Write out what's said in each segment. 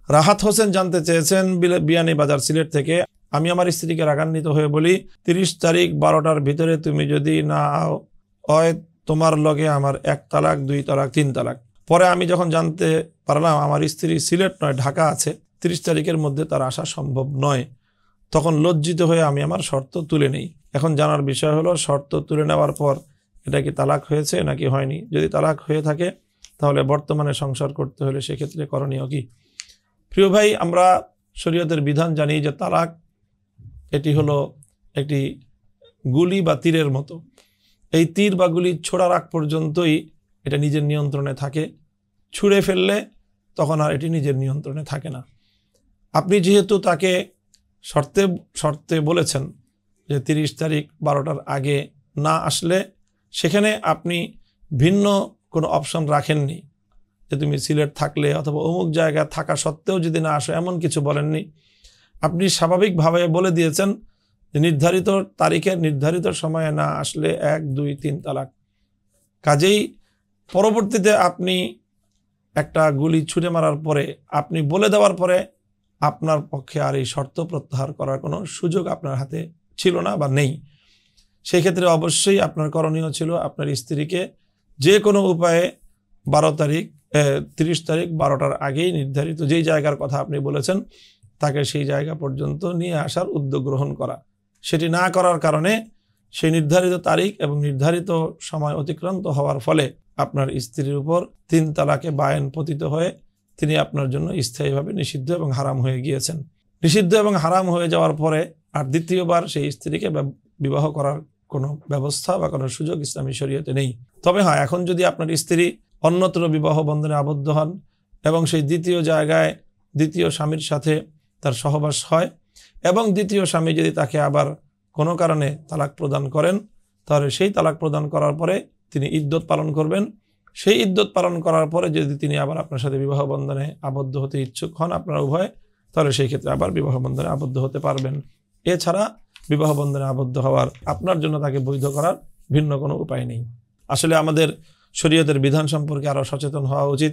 রাহাত হোসেন জানতে চেয়েছেন বিয়ানীবাজার সিলেট থেকে, আমি আমার স্ত্রীকে রাগান্বিত হয়ে বলি 30 তারিখ 12টার ভিতরে তুমি যদি না হয় তোমার লগে আমার 1 তালাক 2 তালাক 3 তালাক। পরে আমি যখন জানতে পারলাম আমার স্ত্রী সিলেট নয় ঢাকা আছে, 30 তারিখের মধ্যে তার আসা সম্ভব নয়, তখন লজ্জিত হয়ে আমি আমার শর্ত তুলে নেই। এখন জানার বিষয় হলো শর্ত তুলে নেওয়ার পর এটা কি তালাক হয়েছে নাকি হয়নি? যদি তালাক হয়ে থাকে তাহলে বর্তমানে সংসার করতে হলে সেক্ষেত্রে করণীয় কি? প্রিয় ভাই, আমরা শরীয়তের বিধান জানি যে তালাক এটি হলো একটি গুলি বা তীরের মতো। এই তীর বা গুলি ছোড়ার আগ পর্যন্তই এটা নিজের নিয়ন্ত্রণে থাকে, ছুঁড়ে ফেললে তখন আর এটি নিজের নিয়ন্ত্রণে থাকে না। আপনি যেহেতু তাকে শর্তে বলেছেন যে 30 তারিখ 12টার আগে না আসলে, সেখানে আপনি ভিন্ন কোনো অপশন রাখেননি যে তুমি সিলেট থাকলে অথবা অমুক জায়গায় থাকা সত্ত্বেও যদি না আসো, এমন কিছু বলেননি। আপনি স্বাভাবিকভাবে বলে দিয়েছেন যে নির্ধারিত তারিখে নির্ধারিত সময়ে না আসলে 1, 2, 3 তালাক। কাজেই পরবর্তীতে আপনি একটা গুলি ছুঁড়ে মারার পরে আপনি বলে দেওয়ার পরে আপনার পক্ষে আর এই শর্ত প্রত্যাহার করার কোনো সুযোগ আপনার হাতে ছিল না বা নেই। সেই ক্ষেত্রে অবশ্যই আপনার করণীয় ছিল আপনার স্ত্রীকে যে কোনো উপায়ে 30 তারিখ 12টার আগেই নির্ধারিত যেই জায়গার কথা আপনি বলেছেন তাকে সেই জায়গা পর্যন্ত নিয়ে আসার উদ্যোগ গ্রহণ করা। সেটি না করার কারণে সেই নির্ধারিত তারিখ এবং নির্ধারিত সময় অতিক্রান্ত হওয়ার ফলে আপনার স্ত্রীর উপর 3 তালাকে বায়েন পতিত হয়ে তিনি আপনার জন্য স্থায়ীভাবে নিষিদ্ধ এবং হারাম হয়ে গিয়েছেন। নিষিদ্ধ এবং হারাম হয়ে যাওয়ার পরে আর দ্বিতীয়বার সেই স্ত্রীকে বিবাহ করার কোনো ব্যবস্থা বা কোনো সুযোগ ইসলামী শরীয়তে নেই। তবে হ্যাঁ, এখন যদি আপনার স্ত্রী অন্যত্র বিবাহ বন্ধনে আবদ্ধ হন এবং সেই দ্বিতীয় জায়গায় দ্বিতীয় স্বামীর সাথে তার সহবাস হয় এবং দ্বিতীয় স্বামী যদি তাকে আবার কোনো কারণে তালাক প্রদান করেন, তাহলে সেই তালাক প্রদান করার পরে তিনি ইদ্যত পালন করবেন। সেই ইদ্যত পালন করার পরে যদি তিনি আবার আপনার সাথে বিবাহ বন্ধনে আবদ্ধ হতে ইচ্ছুক হন আপনারা উভয়, তাহলে সেই ক্ষেত্রে আবার বিবাহ বন্ধনে আবদ্ধ হতে পারবেন। এছাড়া বিবাহ বন্ধনে আবদ্ধ হওয়ার আপনার জন্য তাকে বৈধ করার ভিন্ন কোনো উপায় নেই। আসলে আমাদের শরীয়তের বিধান সম্পর্কে আরও সচেতন হওয়া উচিত।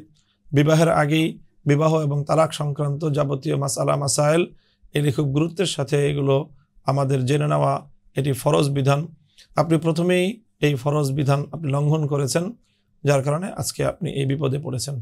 বিবাহের আগেই বিবাহ এবং তালাক সংক্রান্ত যাবতীয় মাসালা মাসাইল এগুলি খুব গুরুত্বের সাথে এগুলো আমাদের জেনে নেওয়া এটি ফরজ বিধান। আপনি প্রথমেই এই ফরজ বিধান আপনি লঙ্ঘন করেছেন, যার কারণে আজকে আপনি এই বিপদে পড়েছেন।